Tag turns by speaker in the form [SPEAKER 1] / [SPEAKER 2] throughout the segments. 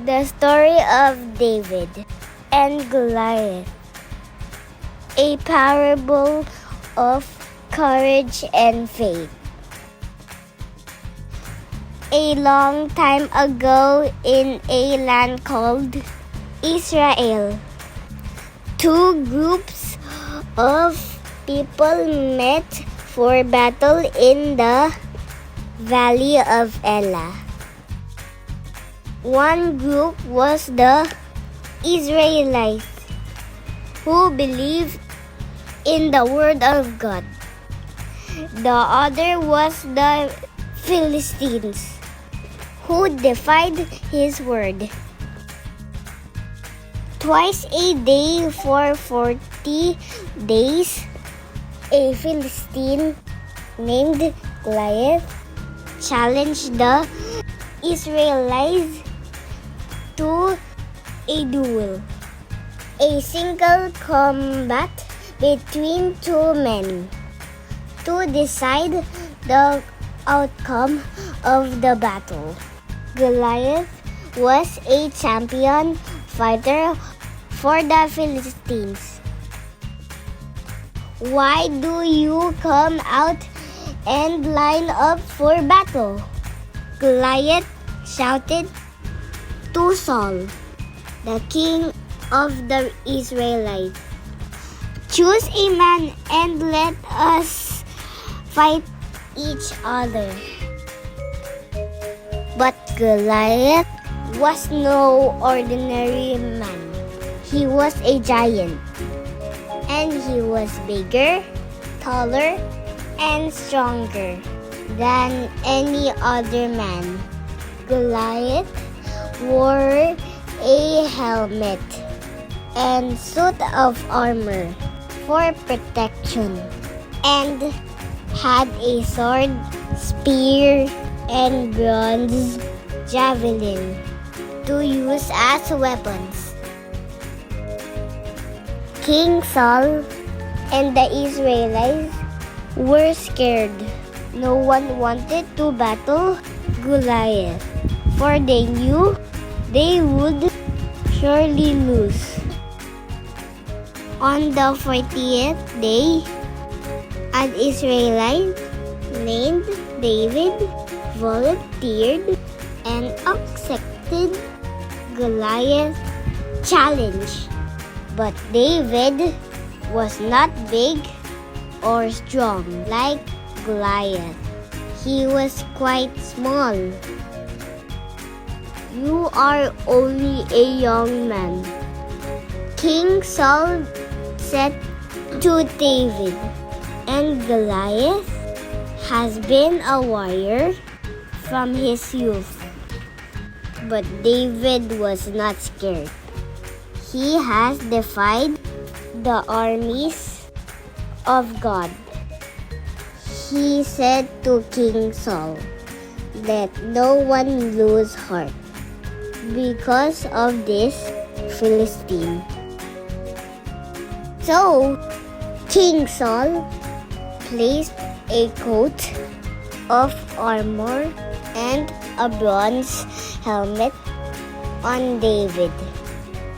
[SPEAKER 1] The story of David and Goliath, a parable of courage and faith. A long time ago in a land called Israel, two groups of people met for battle in the valley of Elah. One group was the Israelites who believed in the word of God. The other was the Philistines who defied his word. Twice a day for 40 days, a Philistine named Goliath challenged the Israelites to a duel, a single combat between two men, to decide the outcome of the battle. Goliath was a champion fighter for the Philistines. "Why do you come out and line up for battle?" Goliath shouted to Saul, the king of the Israelites. "Choose a man and let us fight each other." But Goliath was no ordinary man. He was a giant, and he was bigger, taller, and stronger than any other man. Goliath wore a helmet and suit of armor for protection, and had a sword, spear, and bronze javelin to use as weapons. King Saul and the Israelites were scared. No one wanted to battle Goliath, for they knew they would surely lose. On the 40th day, an Israelite named David volunteered and accepted Goliath's challenge. But David was not big or strong like Goliath. He was quite small. "You are only a young man," King Saul said to David, "and Goliath has been a warrior from his youth." But David was not scared. He has defied the armies of God. He said to King Saul, "Let no one lose heart because of this Philistine." So, King Saul placed a coat of armor and a bronze helmet on David.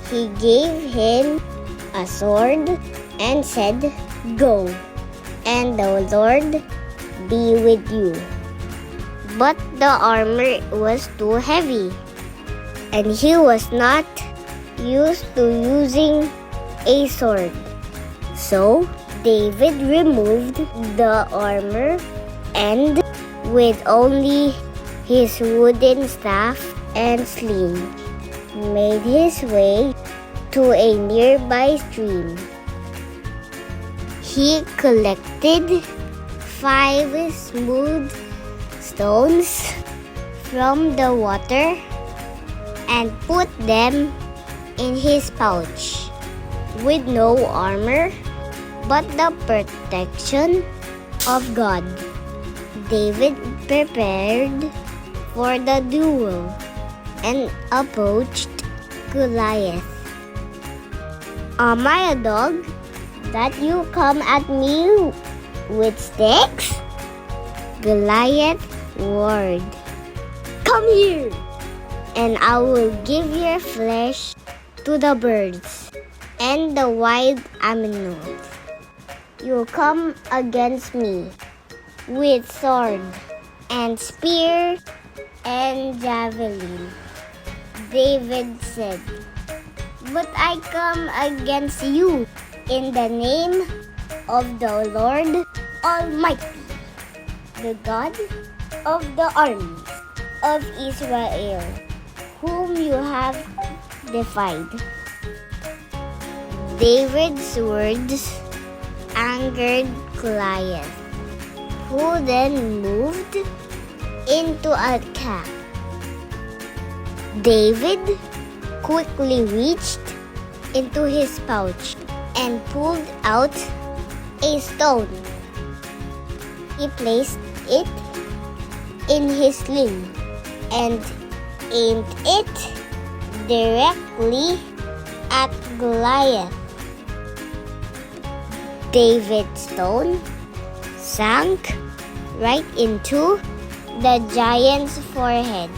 [SPEAKER 1] He gave him a sword and said, "Go, and the Lord be with you." But the armor was too heavy, and he was not used to using a sword. So David removed the armor and, with only his wooden staff and sling, made his way to a nearby stream. He collected 5 smooth stones from the water and put them in his pouch. With no armor but the protection of God, David prepared for the duel and approached Goliath. "Am I a dog that you come at me with sticks?" Goliath roared. "Come here!" and I will give your flesh to the birds and the wild animals. You come against me with sword and spear and javelin. David said, but I come against you in the name of the Lord Almighty, the God of the armies of Israel, whom you have defied. David's words angered Goliath, who then moved into a camp. David quickly reached into his pouch and pulled out a stone. He placed it in his sling and aimed it directly at Goliath. David's stone sank right into the giant's forehead.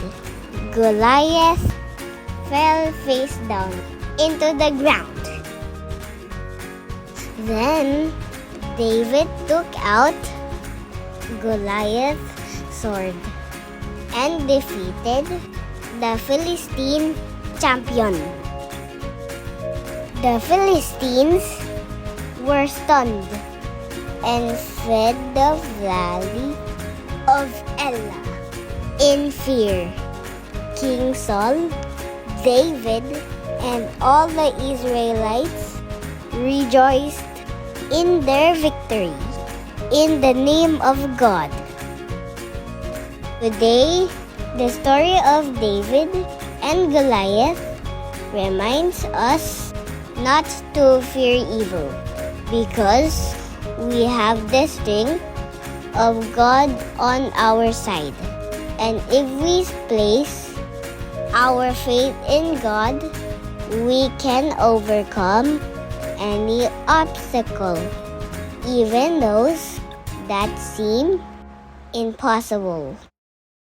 [SPEAKER 1] Goliath fell face down into the ground. Then David took out Goliath's sword and defeated the Philistine champion. The Philistines were stunned and fled the valley of Elah in fear. King Saul, David, and all the Israelites rejoiced in their victory in the name of God. Today, the story of David and Goliath reminds us not to fear evil, because we have the strength of God on our side. And if we place our faith in God, we can overcome any obstacle, even those that seem impossible.